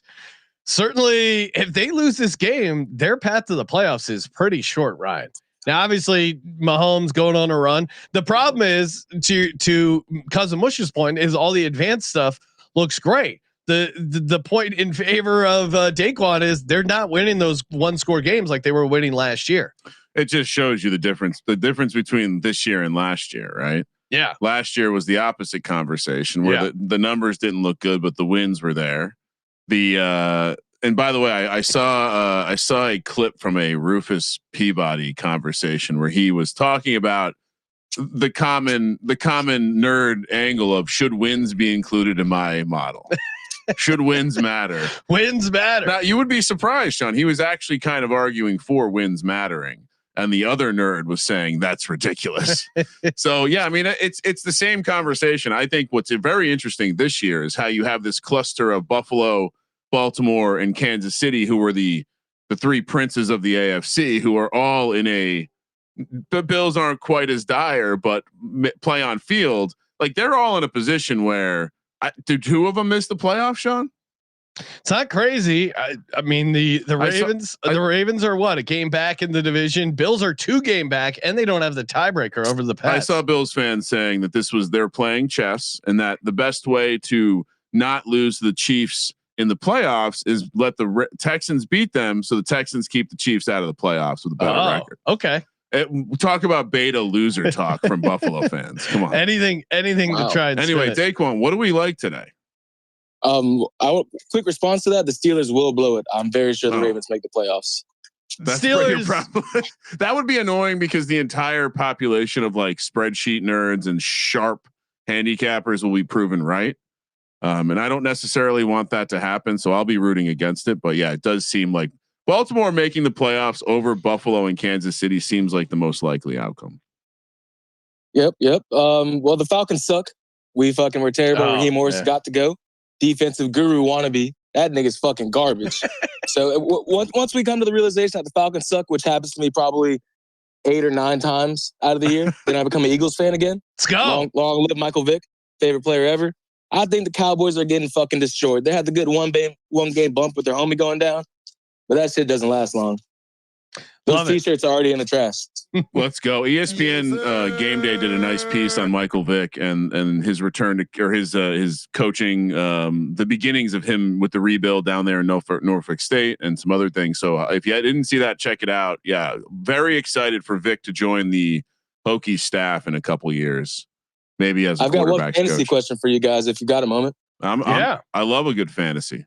certainly if they lose this game, their path to the playoffs is pretty short, Ryan. Now, obviously, Mahomes going on a run. The problem is, to cousin Mush's point, is all the advanced stuff looks great. The point in favor of Daquan is they're not winning those 1-score games like they were winning last year.
It just shows you the difference between this year and last year, right?
Yeah.
Last year was the opposite conversation where the numbers didn't look good, but the wins were there. And by the way, I saw a clip from a Rufus Peabody conversation where he was talking about the common nerd angle of should wins be included in my model? Should wins matter?
Wins matter.
Now you would be surprised, Sean. He was actually kind of arguing for wins mattering. And the other nerd was saying that's ridiculous. So yeah, I mean it's the same conversation. I think what's very interesting this year is how you have this cluster of Buffalo, Baltimore, and Kansas City, who were the three princes of the AFC, who are all in the Bills aren't quite as dire, but play on field. Like they're all in a position where did 2 of them miss the playoffs, Sean?
It's not crazy. I mean the Ravens. The Ravens are what, a game back in the division. Bills are 2 game back, and they don't have the tiebreaker over the Pats.
I saw Bills fans saying that they're playing chess, and that the best way to not lose to the Chiefs in the playoffs is let the Texans beat them, so the Texans keep the Chiefs out of the playoffs with a better record.
Okay.
Talk about beta loser talk from Buffalo fans. Come on.
Anything to try. And
anyway, Daquan, what do we like today?
Quick response to that: the Steelers will blow it. I'm very sure the Ravens make the playoffs.
That's Steelers. That would be annoying because the entire population of like spreadsheet nerds and sharp handicappers will be proven right. And I don't necessarily want that to happen, so I'll be rooting against it. But yeah, it does seem like Baltimore making the playoffs over Buffalo and Kansas City seems like the most likely outcome.
Yep. Well, the Falcons suck. We fucking were terrible. Raheem Morris got to go. Defensive guru wannabe. That nigga's fucking garbage. So once we come to the realization that the Falcons suck, which happens to me probably 8 or 9 times out of the year, then I become an Eagles fan again.
Let's go.
Long live Michael Vick, favorite player ever. I think the Cowboys are getting fucking destroyed. They had the good one game bump with their homie going down, but that shit doesn't last long. Those T-shirts are already in the trash.
Let's go. ESPN Game Day did a nice piece on Michael Vick and his return to, or his coaching, the beginnings of him with the rebuild down there in Norfolk State and some other things. So if you didn't see that, check it out. Yeah, very excited for Vick to join the Hokie staff in a couple years. Maybe as a
I've got one fantasy
coach.
question for you guys if you got a moment.
I love a good fantasy.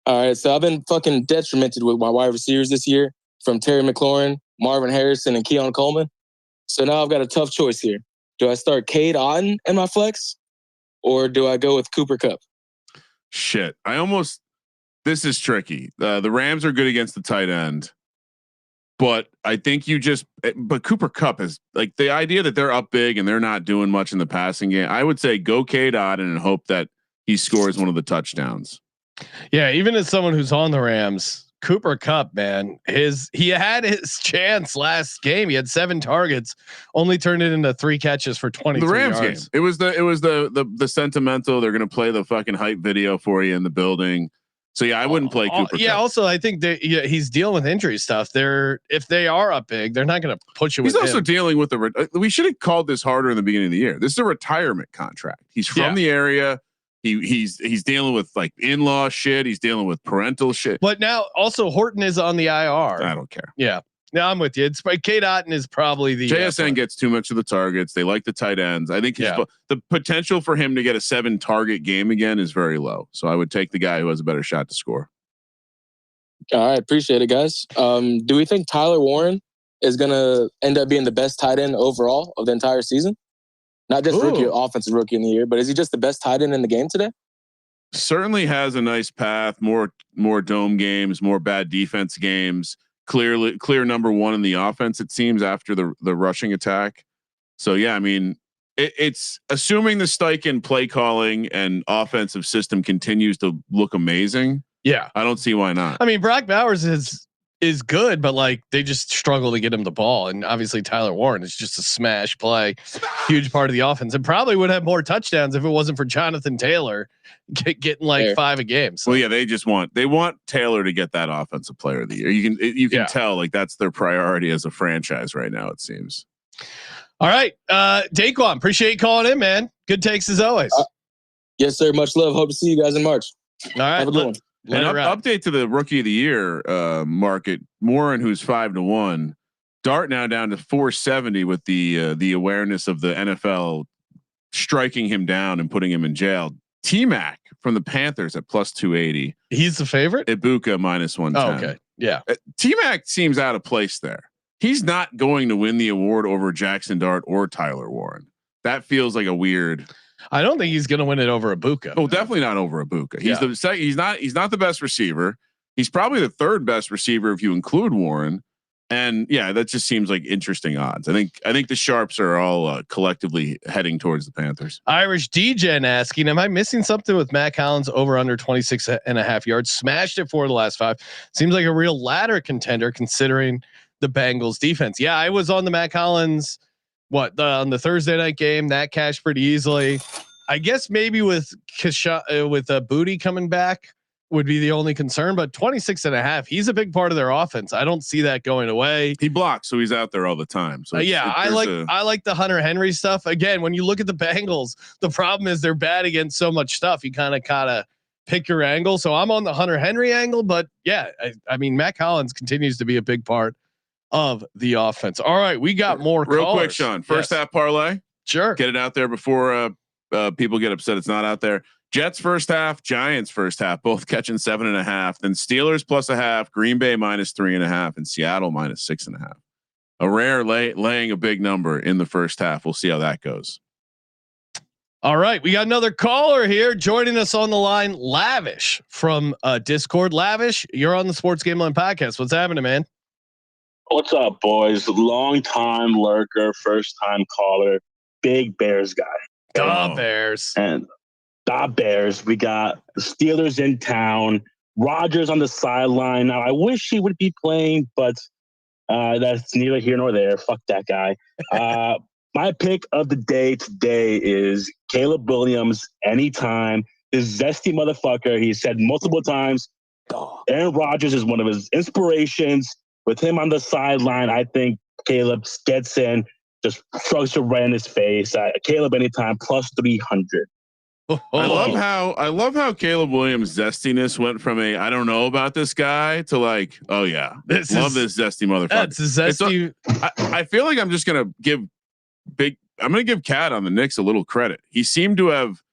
All right, so I've been fucking detrimented with my wide receivers this year, from Terry McLaurin, Marvin Harrison, and Keon Coleman. So now I've got a tough choice here. Do I start Cade Otton in my flex, or do I go with Cooper Kupp?
Shit, this is tricky. The Rams are good against the tight end, but I think but Cooper Kupp is like the idea that they're up big and they're not doing much in the passing game. I would say go Cade Otton and hope that he scores one of the touchdowns.
Yeah, even as someone who's on the Rams, Cooper Kupp, man, he had his chance last game. He had 7 targets, only turned it into 3 catches for 23
the Rams
yards.
game. It was the sentimental. They're going to play the fucking hype video for you in the building. So yeah, I wouldn't play Cooper.
Yeah.
Kupp.
Also, I think that he's dealing with injury stuff. If they are up big, they're not going to push it.
He's
with
also
him.
dealing with we should have called this harder in the beginning of the year. This is a retirement contract. He's from the area. He's dealing with like in-law shit. He's dealing with parental shit.
But now also Horton is on the IR.
I don't care.
Yeah. No, I'm with you. It's Kate Otten is probably the
JSN gets too much of the targets. They like the tight ends. I think the potential for him to get a 7 target game again is very low. So I would take the guy who has a better shot to score.
All right. Appreciate it, guys. Do we think Tyler Warren is going to end up being the best tight end overall of the entire season? Not just offensive rookie in the year, but is he just the best tight end in the game today?
Certainly has a nice path, more dome games, more bad defense games, clear number 1 in the offense, it seems, after the rushing attack. So yeah, I mean, it's assuming the Steichen play calling and offensive system continues to look amazing. Yeah. I don't see why not.
I mean, Brock Bowers is good, but like they just struggle to get him the ball. And obviously Tyler Warren is just a smash play, huge part of the offense, and probably would have more touchdowns if it wasn't for Jonathan Taylor getting like 5 a game. So.
Well, yeah, they want Taylor to get that offensive player of the year. You can tell like that's their priority as a franchise right now, it seems.
All right. Daquan, appreciate you calling in, man. Good takes as always.
Yes, sir. Much love. Hope to see you guys in March.
All right.
Have a good one.
An update to the rookie of the year market. Warren, who's 5-1, Dart now down to 470 with the awareness of the NFL striking him down and putting him in jail. T-Mac from the Panthers at plus 280.
He's the favorite.
Ibuka minus 110.
Oh, okay. Yeah.
T-Mac seems out of place there. He's not going to win the award over Jackson Dart or Tyler Warren. That feels like a weird.
I don't think he's going to win it over Ibuka.
Oh, definitely not over Ibuka. He's the second. He's not the best receiver. He's probably the 3rd best receiver if you include Warren. And yeah, that just seems like interesting odds. I think the sharps are all collectively heading towards the Panthers.
Irish DJen asking, am I missing something with Matt Collins over under 26.5 yards? Smashed it 4 of the last 5. Seems like a real ladder contender considering the Bengals defense. Yeah, I was on the Matt Collins. On the Thursday night game that cashed pretty easily. I guess maybe with Booty coming back would be the only concern, but 26.5, he's a big part of their offense. I don't see that going away.
He blocks, so he's out there all the time. So
I like the Hunter Henry stuff. Again, when you look at the Bengals, the problem is they're bad against so much stuff. You kind of gotta pick your angle. So I'm on the Hunter Henry angle, but yeah, I mean, Matt Collins continues to be a big part of the offense. All right, we got more
real
callers.
Quick, Sean. First half parlay.
Sure.
Get it out there before people get upset it's not out there. Jets first half, Giants first half, both catching 7.5. Then Steelers plus 0.5, Green Bay minus 3.5, and Seattle minus 6.5. A rare laying a big number in the first half. We'll see how that goes.
All right, we got another caller here joining us on the line. Lavish from Discord. Lavish, you're on the Sports Gambling Podcast. What's happening, man?
What's up, boys? Long time lurker, first time caller, big Bears guy.
The Bears.
And the Bears. We got the Steelers in town. Rodgers on the sideline. Now, I wish he would be playing, but that's neither here nor there. Fuck that guy. My pick of the day today is Caleb Williams anytime. This zesty motherfucker. He said multiple times, Aaron Rodgers is one of his inspirations. With him on the sideline, I think Caleb gets in, just throws it right in his face. Caleb anytime plus 300.
I love how Caleb Williams' zestiness went from I don't know about this guy to like, oh yeah, this zesty motherfucker.
That's zesty.
I feel like I'm just gonna give Cat on the Knicks a little credit. He seemed to have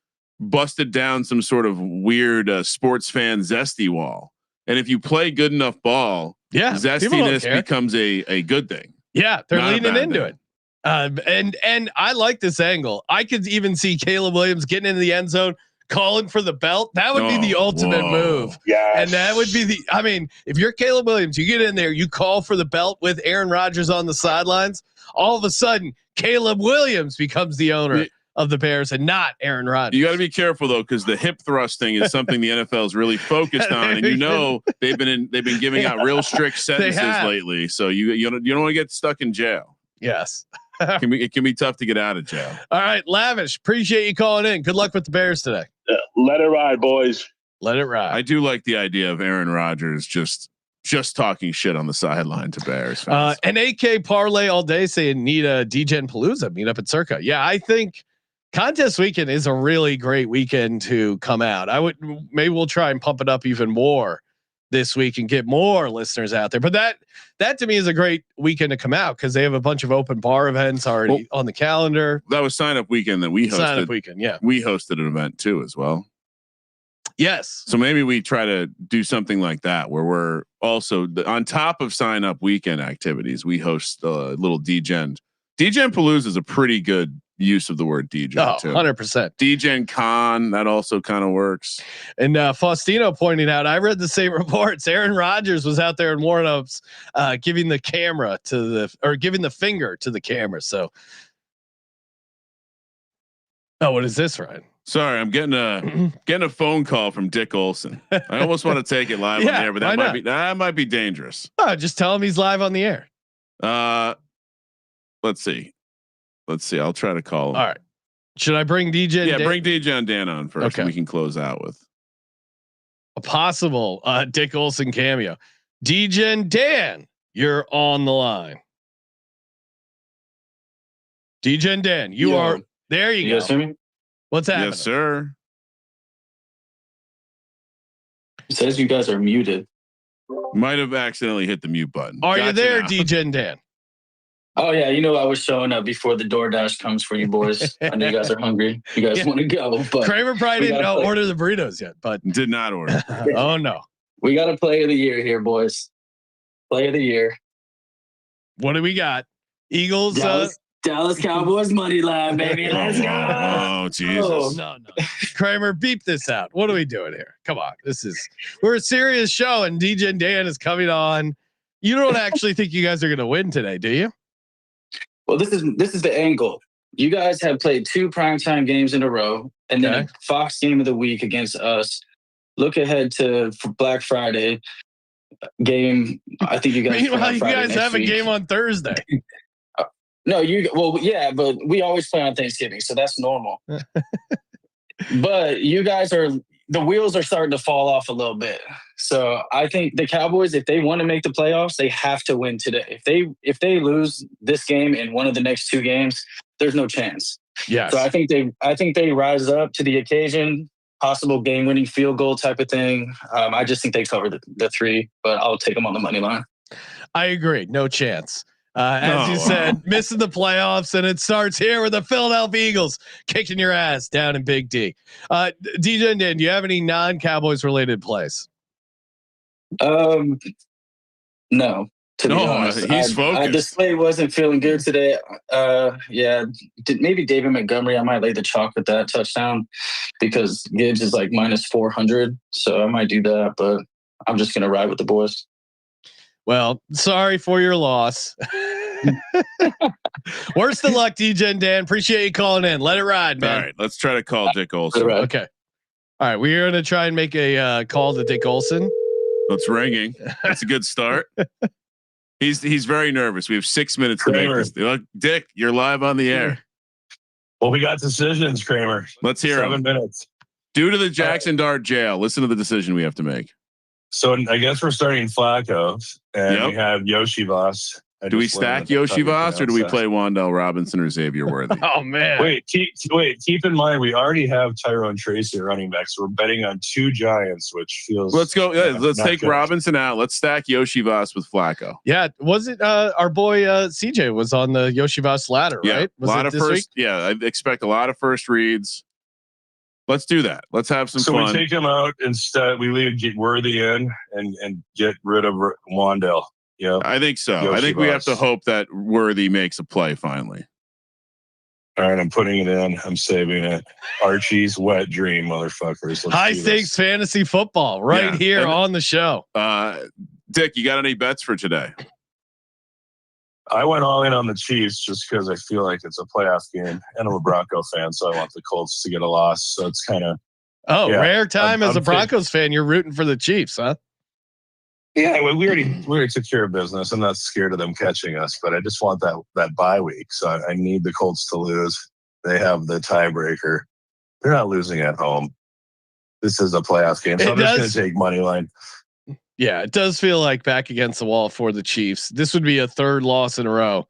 busted down some sort of weird sports fan zesty wall. And if you play good enough ball, zestiness becomes a good thing.
Yeah, they're leaning into it. And I like this angle. I could even see Caleb Williams getting into the end zone, calling for the belt. That would be the ultimate move.
Yeah.
And that would be if you're Caleb Williams, you get in there, you call for the belt with Aaron Rodgers on the sidelines. All of a sudden, Caleb Williams becomes the owner of the Bears and not Aaron Rodgers.
You got to be careful though, because the hip thrusting is something the NFL is really focused on, and they've been giving out real strict sentences lately. So you don't want to get stuck in jail.
Yes,
it can be tough to get out of jail.
All right, Lavish, appreciate you calling in. Good luck with the Bears today.
Let it ride, boys.
Let it ride.
I do like the idea of Aaron Rodgers just talking shit on the sideline to Bears fans.
An AK parlay all day saying need a DGen Palooza meet up at Circa. Yeah, I think contest weekend is a really great weekend to come out. Maybe we'll try and pump it up even more this week and get more listeners out there. But that to me is a great weekend to come out because they have a bunch of open bar events already on the calendar.
That was sign up weekend that we hosted.
Sign up weekend, yeah.
We hosted an event too as well.
Yes.
So maybe we try to do something like that where we're also on top of sign up weekend activities. We host a little DGen Palooza is a pretty good use of the word DGen.
Oh, 100%.
DGen Con, that also kind of works.
And Faustino pointed out, I read the same reports. Aaron Rodgers was out there in warm-ups, giving the finger to the camera. So, what is this, Ryan?
Sorry, I'm getting a phone call from Dick Olson. I almost want to take it live on the air, but that might be dangerous.
Just tell him he's live on the air.
Let's see. I'll try to call him.
All right. Should I bring DJ?
Yeah, bring DJ and Dan on first. Okay. And we can close out with
a possible Dick Olson cameo. DJ and Dan, you're on the line. DJ and Dan, you are there. You go.
Guys hear me?
What's happening?
Yes, sir.
It says you guys are muted.
Might have accidentally hit the mute button.
Are you there, DJ and Dan?
Oh yeah, I was showing up before the DoorDash comes for you boys. I know you guys are hungry. You guys want to go, but
Kramer probably didn't order the burritos yet, but
did not order.
Oh no,
we got a play of the year here, boys. Play of the year.
What do we got? Eagles.
Dallas Cowboys money line, baby. Let's go.
Oh Jesus!
Oh, no. Kramer, beep this out. What are we doing here? Come on, we're a serious show, and DJ and Dan is coming on. You don't actually think you guys are going to win today, do you?
Well, this is the angle. You guys have played 2 primetime games in a row, and then a Fox game of the week against us. Look ahead to Black Friday game. I think you guys.
Meanwhile, you guys have a game on Thursday.
No, but we always play on Thanksgiving, so that's normal. But you guys the wheels are starting to fall off a little bit. So I think the Cowboys, if they want to make the playoffs, they have to win today. If they lose this game in one of the next 2 games, there's no chance.
Yeah.
So I think they rise up to the occasion, possible game-winning field goal type of thing. I just think they cover the 3, but I'll take them on the money line. I
agree. No chance. As you said, missing the playoffs, and it starts here with the Philadelphia Eagles kicking your ass down in Big D. DJ and Dan, do you have any non-Cowboys related plays?
No. To be honest,
he's focused.
Display wasn't feeling good today. Maybe David Montgomery. I might lay the chalk with that touchdown because Gibbs is like minus 400, so I might do that. But I'm just gonna ride with the boys.
Well, sorry for your loss. Worst of luck, DJ and Dan. Appreciate you calling in. Let it ride, man.
All right, let's try to call Dick Olson.
Okay. All right, we're gonna try and make a call to Dick Olson.
It's ringing. That's a good start. He's very nervous. We have 6 minutes to make this. Look, Dick, you're live on the air.
Well, we got decisions, Kramer.
Let's hear
7 minutes.
Due to the Jackson Dart jail, listen to the decision we have to make.
So I guess we're starting Flacco, and we have Yoshi Voss.
Do we stack Yoshi Voss, or do we play Wan'Dale Robinson or Xavier Worthy?
Oh man!
Wait. Keep in mind we already have Tyrone Tracy running back, so we're betting on 2 Giants, which feels.
Let's go. Let's take good. Robinson out. Let's stack Yoshi Voss with Flacco.
Yeah, was it our boy CJ was on the Yoshi Voss ladder, right?
Was a lot of first. Week? Yeah, I expect a lot of first reads. Let's do that. Let's have some fun.
So we take him out instead. We leave Worthy in and get rid of Wan'Dale. Yeah,
I think so. I think we have to hope that Worthy makes a play finally.
All right, I'm putting it in. I'm saving it. Archie's wet dream, motherfuckers.
High stakes fantasy football here on the show.
Dick, you got any bets for today?
I went all in on the Chiefs just because I feel like it's a playoff game, and I'm a Bronco fan, so I want the Colts to get a loss. So it's kind of
rare time as a Broncos fan. You're rooting for the Chiefs, huh?
Yeah, well, we already took care of business. I'm not scared of them catching us, but I just want that bye week. So I need the Colts to lose. They have the tiebreaker. They're not losing at home. This is a playoff game, so I'm just going to take money line.
Yeah, it does feel like back against the wall for the Chiefs. This would be a third loss in a row.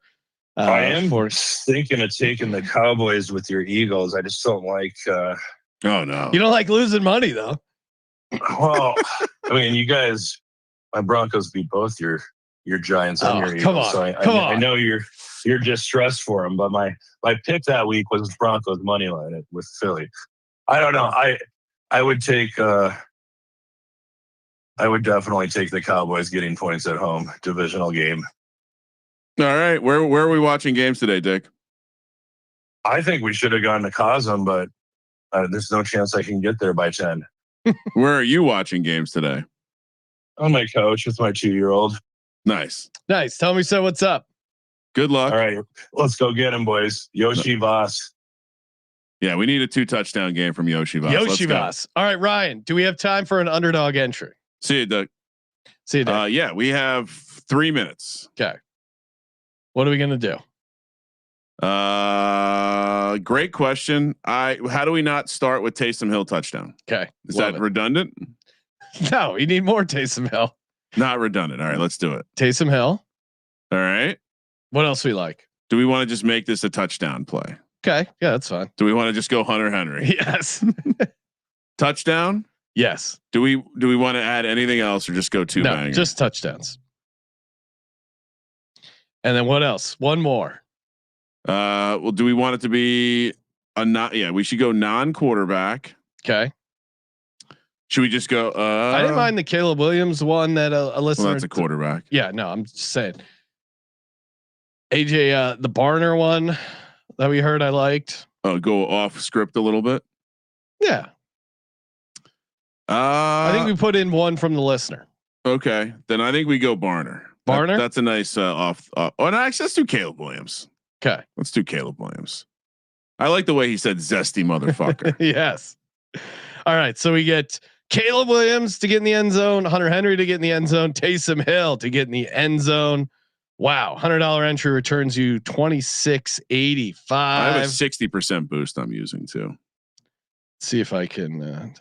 I am thinking of taking the Cowboys with your Eagles. I just don't like.
Oh no,
you don't like losing money though.
Well, I mean, you guys, my Broncos beat both your Giants and your Eagles.
Come on,
so I know you're just stressed for them. But my pick that week was Broncos money line with Philly. I don't know. I would take. I would definitely take the Cowboys getting points at home. Divisional game.
All right, where are we watching games today, Dick?
I think we should have gone to Cosm, but there's no chance I can get there by 10.
Where are you watching games today?
On my couch with my 2-year-old.
Nice.
Tell me so. What's up?
Good luck.
All right, let's go get him, boys. Yoshi Voss.
Yeah, we need a 2-touchdown game from Yoshi Voss.
Yoshi Voss. All right, Ryan. Do we have time for an underdog entry?
See you, Doug.
See you, Doug.
Yeah, we have 3 minutes.
Okay. What are we gonna do?
Great question. How do we not start with Taysom Hill touchdown?
Okay.
Is that redundant?
No, you need more Taysom Hill.
Not redundant. All right, let's do it.
Taysom Hill.
All right.
What else we like?
Do we want to just make this a touchdown play?
Okay. Yeah, that's fine.
Do we want to just go Hunter Henry?
Yes.
Touchdown?
Yes.
Do we want to add anything else or just go two bangers?
Just touchdowns. And then what else? One more.
Well, do we want it to be we should go non-quarterback.
Okay.
Should we just go?
I didn't mind the Caleb Williams one that a listener.
Well, that's a quarterback.
Yeah, no, I'm just saying. AJ, the Barner one that we heard, I liked.
Oh, go off script a little bit.
Yeah. I think we put in one from the listener.
Okay, then I think we go Barner.
Barner.
That's a nice off. Oh, no, actually, let's do Caleb Williams.
Okay,
let's do Caleb Williams. I like the way he said "zesty motherfucker."
Yes. All right, so we get Caleb Williams to get in the end zone, Hunter Henry to get in the end zone, Taysom Hill to get in the end zone. Wow, $100 entry returns you $26.85.
I have a 60% boost I'm using too.
Let's see if I can.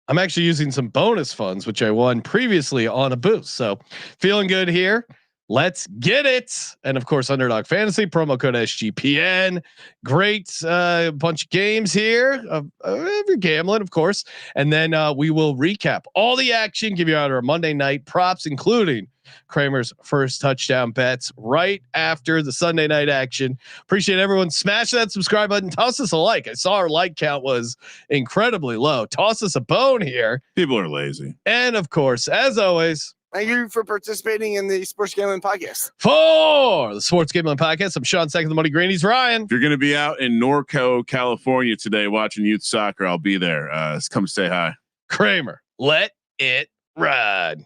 I'm actually using some bonus funds, which I won previously on a boost. So feeling good here. Let's get it. And of course, Underdog Fantasy promo code SGPN. Great bunch of games here. Every gambling, of course. And then we will recap all the action, give you out our Monday night props, including Kramer's first touchdown bets right after the Sunday night action. Appreciate everyone. Smash that subscribe button. Toss us a like. I saw our like count was incredibly low. Toss us a bone here.
People are lazy.
And of course, as always,
thank you for participating in the Sports Gambling Podcast.
For the Sports Gambling Podcast, I'm Sean, second the Money Green. He's Ryan.
If you're going to be out in Norco, California today watching youth soccer, I'll be there. Come say hi.
Kramer, let it ride.